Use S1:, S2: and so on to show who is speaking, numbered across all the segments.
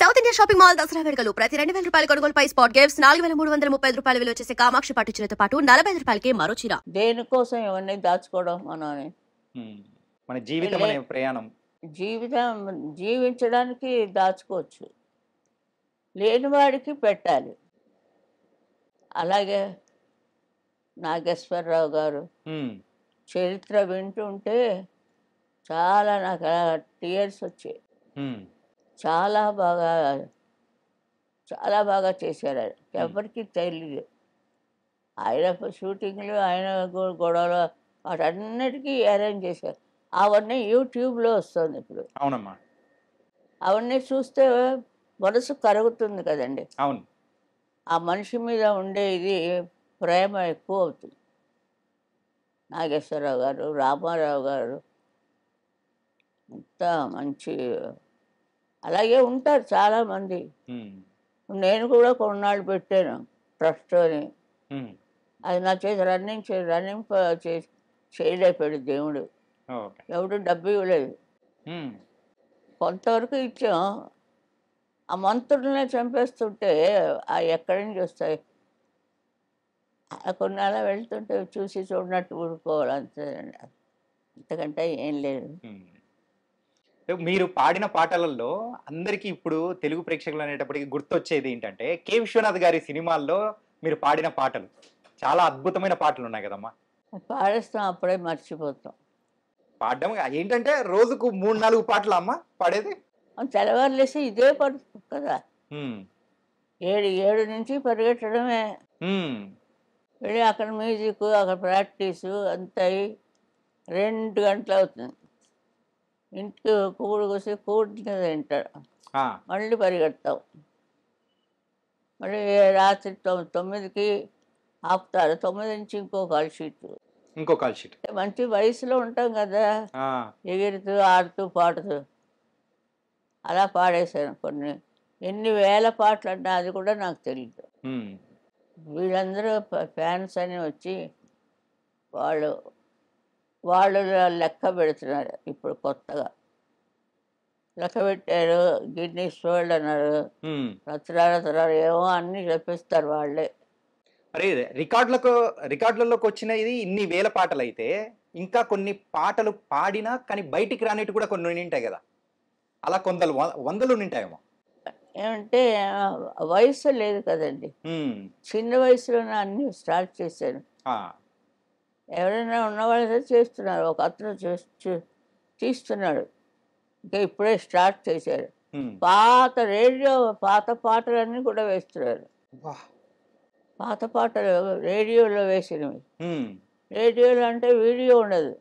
S1: South India shopping mall Dasara వేడుకలు ప్రతి 2,000 రూపాయల కొనుగోలుపై స్పాట్ గిఫ్ట్స్ 4,335 రూపాయల విలువ చేసే కామాక్షి పట్టు చీరతో పాటు 45 రూపాయలకి మరో చీర.
S2: దేనికోసం ఇవన్నీ దాచుకోవడం మనం
S3: మన జీవితం అనే ప్రయాణం
S2: జీవితం జీవించడానికి దాచుకోవచ్చు, లేనివాడికి పెట్టాలి. అలాగే నాగేశ్వరరావు గారు చరిత్ర వింటుంటే చాలా నాకు టీయర్స్ వచ్చాయి. చాలా బాగా చేశారు. ఆయన ఎవరికి తెలియదు. ఆయన షూటింగ్లు, ఆయన గొడవలు వాటన్నిటికీ అరేంజ్ చేశారు. అవన్నీ యూట్యూబ్లో వస్తుంది ఇప్పుడు.
S3: అవునమ్మా,
S2: అవన్నీ చూస్తే మనసు కరుగుతుంది కదండి.
S3: అవును,
S2: ఆ మనిషి మీద ఉండే ఇది ప్రేమ ఎక్కువ అవుతుంది. నాగేశ్వరరావు గారు, రామారావు గారు అంత మంచి, అలాగే ఉంటారు చాలామంది. నేను కూడా కొన్నాళ్ళు పెట్టాను ట్రస్ట్ అని. అది నా చేసి రన్నింగ్ చేయలేపాడు దేవుడు. ఎవడు డబ్బు ఇవ్వలేదు. కొంతవరకు ఇచ్చాం. ఆ మంత్రులనే చంపేస్తుంటే ఆ ఎక్కడి నుంచి వస్తాయి? కొన్నాళ్ళ వెళ్తుంటే చూసి చూడనట్టు ఊరుకోవాలి అంతే, అంతకంటే ఏం లేదు.
S3: మీరు పాడిన పాటలలో అందరికీ ఇప్పుడు తెలుగు ప్రేక్షకులు అనేటప్పటికీ గుర్తొచ్చేది ఏంటంటే కె విశ్వనాథ్ గారి సినిమాల్లో మీరు పాడిన పాటలు చాలా అద్భుతమైన పాటలు ఉన్నాయి కదమ్మా.
S2: పాడేస్తాం, అప్పుడే మర్చిపోతాం.
S3: పాడడం ఏంటంటే రోజుకు 3-4 పాటలు అమ్మ పాడేది.
S2: తెల్లవారులేసి ఇదే పడు కదా, 7 నుంచి పరిగెట్టడమే. వెళ్ళి అక్కడ మ్యూజిక్, అక్కడ ప్రాక్టీసు అంతా 2 గంటలు అవుతుంది. ఇంటికి కూడు కోసి కూడి తింటాడు, మళ్ళీ పరిగెడతాం. మళ్ళీ రాత్రి 9కి ఆపుతారు. 9 నుంచి ఇంకో కాల్ షీట్. మంచి వయసులో ఉంటాం కదా, ఎగురుతూ ఆడుతూ పాడుతూ అలా పాడేశాను కొన్ని. ఎన్ని వేల పాటలు అంటే అది కూడా నాకు తెలియదు. వీళ్ళందరూ ఫ్యాన్స్ అని వచ్చి వాళ్ళు లెక్క పెడుతున్నారు. ఇప్పుడు కొత్తగా లెక్క పెట్టారు, గిన్నీస్ వరల్డ్ అన్నారు, రచనాలు ఏమో అన్నీ చెప్పిస్తారు వాళ్ళే.
S3: మరి రికార్డులలోకి వచ్చినది ఇన్ని వేల పాటలు అయితే ఇంకా కొన్ని పాటలు పాడినా కానీ బయటికి రానిట్టు కూడా కొన్ని ఉంటాయి కదా, అలా వందలు ఉంటాయేమో.
S2: ఏమంటే వయసు లేదు కదండి, చిన్న వయసులోనే అన్నీ స్టార్ట్ చేశాను. ఎవరైనా ఉన్నవాళ్ళు చేస్తున్నారు, ఒక అతను తీస్తున్నాడు, ఇంకా ఇప్పుడే స్టార్ట్ చేశారు. పాత పాటలన్నీ కూడా వేస్తున్నారు. పాత పాటలు రేడియోలో వేసినవి. రేడియోలో అంటే వీడియో ఉండదు,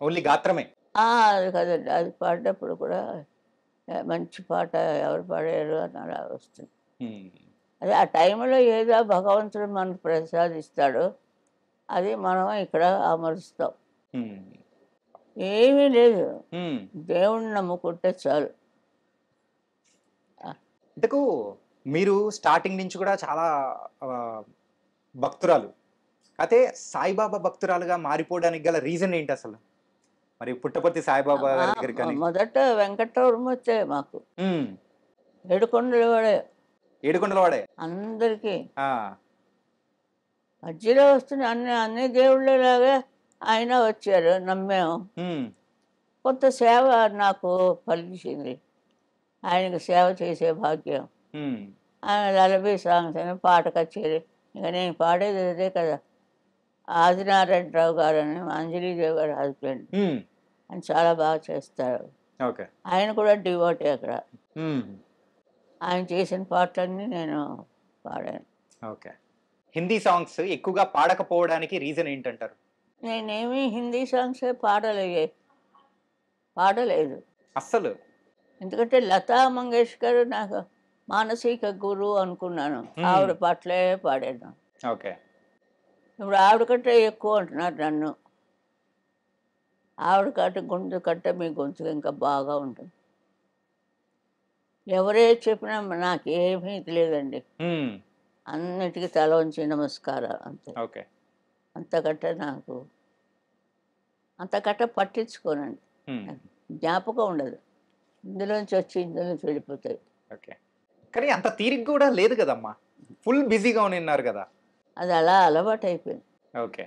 S3: ఓన్లీ గాత్రమే.
S2: అది కదండి, అది పాడినప్పుడు కూడా మంచి పాట ఎవరు పాడారు అని అలా వస్తుంది. అదే ఆ టైంలో ఏదో భగవంతుడు మనకు ప్రసాదిస్తాడు, అది మనం ఇక్కడ అమరుస్తాం. ఏమీ లేదు, దేవుణ్ణి నమ్ముకుంటే చాలు.
S3: ఇంతకు మీరు స్టార్టింగ్ నుంచి కూడా చాలా భక్తురాలు, అయితే సాయిబాబా భక్తురాలుగా మారిపోవడానికి గల రీజన్ ఏంటి అసలు? మరి పుట్టపర్తి సాయిబాబా దగ్గరికి
S2: మొదట వెంకటరమణ వచ్చాయి మాకు, ఏడుకొండల వాడే అందరికీ. మధ్యలో వస్తున్న అన్ని దేవుళ్ళలాగా ఆయన వచ్చారు, నమ్మాము. కొంత సేవ నాకు ఫలించింది, ఆయనకు సేవ చేసే భాగ్యం. ఆయన లలబీ సాంగ్స్ అని పాట కచేరి, ఇక నేను పాడేది అదే కదా. ఆదినారాయణరావు గారు అని అంజలీదేవి గారి హస్బెండ్, ఆయన చాలా బాగా చేస్తారు. ఆయన కూడా డివోటీ అక్కడ. ఆయన చేసిన పాటలన్నీ నేను పాడాను.
S3: హిందీ సాంగ్స్ ఎక్కువగా పాడకపోవడానికి రీజన్ ఏంటంటారు?
S2: నేనేమి హిందీ సాంగ్సే పాడలేదు అస్సలు. ఎందుకంటే లతా మంగేష్కర్ నాకు మానసిక గురువు అనుకున్నాను, ఆవిడ పాటలే పాడాను. ఇప్పుడు ఆవిడ కంటే ఎక్కువ అంటున్నారు నన్ను. ఆవిడ గొంతు కంటే మీ గొంతు ఇంకా బాగా ఉంటుంది. ఎవరే చెప్పినా నాకేమీ తెలియదండి, అన్నిటికీ తల వంచి నమస్కారం అంతే. అంతకంటే పట్టించుకోనండి, జ్ఞాపకం ఉండదు. ఇందులోంచి వచ్చి ఇందులోంచి వెళ్ళిపోతాయి.
S3: కానీ అంత తీరిక కూడా లేదు కదమ్మా, ఫుల్ బిజీగా ఉన్నారు కదా.
S2: అది అలా అలవాటు అయిపోయింది.
S3: ఓకే.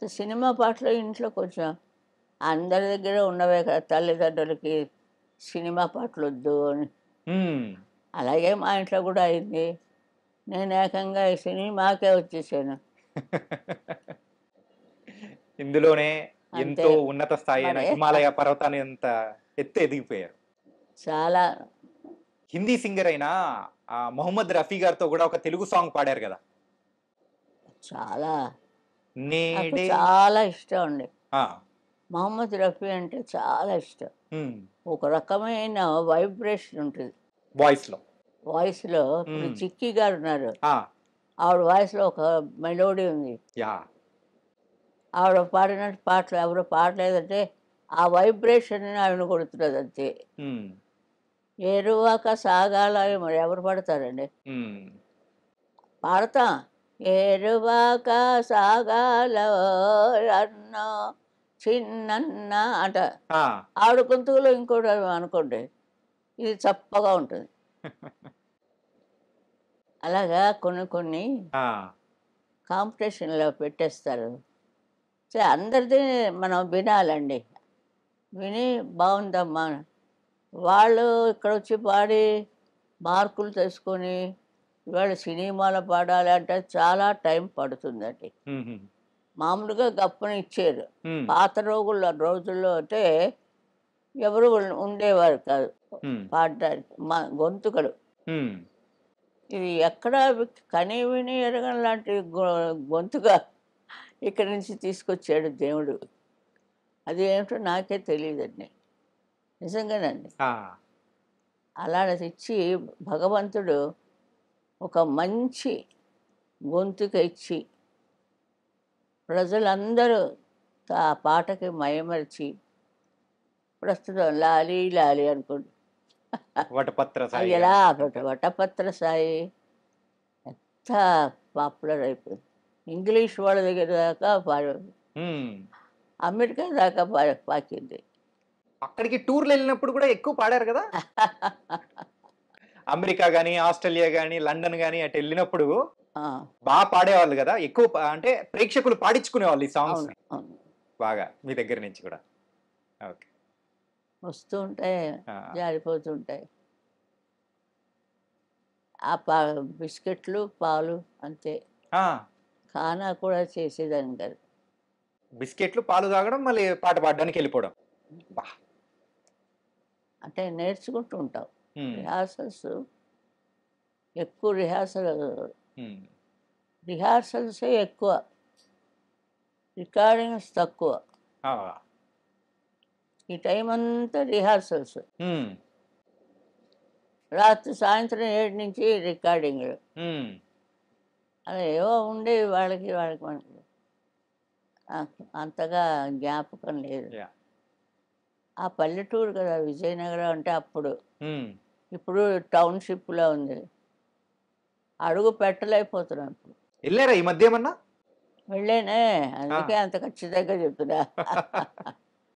S2: సినిమా పాటలు ఇంట్లో కొంచెం అందరి దగ్గర ఉన్నవే కదా, తల్లిదండ్రులకి సినిమా పాటలు వద్దు అని. అలాగే మా ఇంట్లో కూడా అయింది. నేను ఏకంగా ఈ సినిమాకే వచ్చేసాను.
S3: ఇందులోనే
S2: అంతే.
S3: ఎంతో ఉన్నత స్థాయి అయిన
S2: మరి
S3: హిమాలయ పర్వతాన్ని ఎంత ఎత్తు ఎదిగిపోయారు.
S2: చాలా
S3: హిందీ సింగర్ అయిన మొహమ్మద్ రఫీ గారితో కూడా ఒక తెలుగు సాంగ్ పాడారు కదా,
S2: చాలా నాకు
S3: నేడే.
S2: చాలా ఇష్టం అండి.
S3: ఆ,
S2: మొహమ్మద్ రఫీ అంటే చాలా ఇష్టం.
S3: ఉమ్,
S2: ఒక రకమైన వైబ్రేషన్ ఉంటుంది
S3: వాయిస్ లో.
S2: వాయిస్లో. ఇప్పుడు
S3: మ్మ్.
S2: చిక్కీ గారు ఉన్నారు,
S3: ఆ,
S2: ఆవిడ వాయిస్లో ఒక మెలోడీ ఉంది.
S3: యా.
S2: ఆవిడ పాడినట్టు పాటలు ఎవరు పాడలేదంటే ఆ వైబ్రేషన్ ఆవిడ కొడుతున్నది అంతే.
S3: ఉమ్,
S2: ఏరువాక సాగాల మరి ఎవరు పాడతారండి?
S3: ఉమ్,
S2: పాడతా. ఏరువాక సాగాల అన్న చిన్న అంట.
S3: ఆ,
S2: ఆవిడ గొంతులో ఇంకోటి అనుకోండి, ఇది చప్పగా ఉంటుంది. అలాగా కొన్ని కొన్ని
S3: ఆ,
S2: కాంపిటీషన్లో పెట్టేస్తారు. సరే, అందరిది మనం వినాలండి. విని బాగుందమ్మా, వాళ్ళు ఇక్కడ వచ్చి పాడి మార్కులు తెచ్చుకొని ఇవాళ సినిమాలో పాడాలి అంటే చాలా టైం పడుతుందండి.
S3: ఉమ్, ఉమ్,
S2: మామూలుగా గప్పున ఇచ్చారు.
S3: ఉమ్,
S2: పాత రోజుల్లో అంటే ఎవరు ఉండేవారు కాదు
S3: ఉమ్,
S2: పాడడానికి మా గొంతుకలు.
S3: ఉమ్,
S2: ఇది ఎక్కడ కని విని ఎరగని లాంటి గొంతుగా ఇక్కడి నుంచి తీసుకొచ్చాడు దేవుడు. అది ఏమిటో నాకే తెలియదండి, నిజంగానండి.
S3: ఆ,
S2: అలాంటిది ఇచ్చి భగవంతుడు ఒక మంచి గొంతుక ఇచ్చి ప్రజలందరూ ఆ పాటకి మయమరిచి ప్రస్తుతం లాలి లాలి అనుకోండి.
S3: వటపత్ర
S2: అది
S3: సాయి
S2: ఎలా
S3: అంటారు.
S2: వటపత్ర సాయి ఎంత పాపులర్ అయిపోయింది. ఇంగ్లీష్ వాళ్ళ దగ్గర దాకా
S3: ఉమ్,
S2: అమెరికా దాకా పాకింది.
S3: అక్కడికి టూర్లు వెళ్ళినప్పుడు కూడా ఎక్కువ పాడారు కదా, అమెరికా గానీ, ఆస్ట్రేలియా గానీ, లండన్ గానీ అటు వెళ్ళినప్పుడు
S2: ఆ,
S3: బాగా పాడేవాళ్ళు కదా, ఎక్కువ అంటే ప్రేక్షకులు పాడించుకునేవాళ్ళు ఈ సాంగ్స్
S2: అవును అవును,
S3: బాగా మీ దగ్గర నుంచి కూడా. ఓకే.
S2: వస్తూ ఉంటాయి,
S3: ఆ,
S2: జారిపోతుంటాయి. ఆ బిస్కెట్లు పాలు అంతే.
S3: ఆ,
S2: ఖానా కూడా చేసేదాన్ని కాదు.
S3: బిస్కెట్లు పాలు తాగడం మళ్ళీ పాట పాడడానికి వెళ్ళిపోవడం. బా.
S2: అంటే నేర్చుకుంటూ ఉంటాం.
S3: ఉమ్,
S2: రిహార్సల్స్ ఎక్కువ
S3: ఉమ్,
S2: రిహార్సల్సే ఎక్కువ, రికార్డింగ్స్ తక్కువ.
S3: ఆ,
S2: ఈ టైం అంతా రిహార్సల్స్.
S3: ఉమ్,
S2: రాత్రి సాయంత్రం 7 నుంచి రికార్డింగ్లు.
S3: ఉమ్,
S2: అలా ఏవో ఉండేవి వాళ్ళకి మనకి. నాకు అంతగా జ్ఞాపకం లేదు.
S3: యా.
S2: ఆ పల్లెటూరు కదా విజయనగరం అంటే అప్పుడు.
S3: ఉమ్,
S2: ఇప్పుడు టౌన్షిప్లో ఉంది, అడుగు పెట్టలేకపోతున్నాం ఇప్పుడు.
S3: వెళ్ళారా ఈ మధ్య ఏమన్నా?
S2: వెళ్ళేనే, అందుకే అంత ఖచ్చితంగా చెప్తున్నా.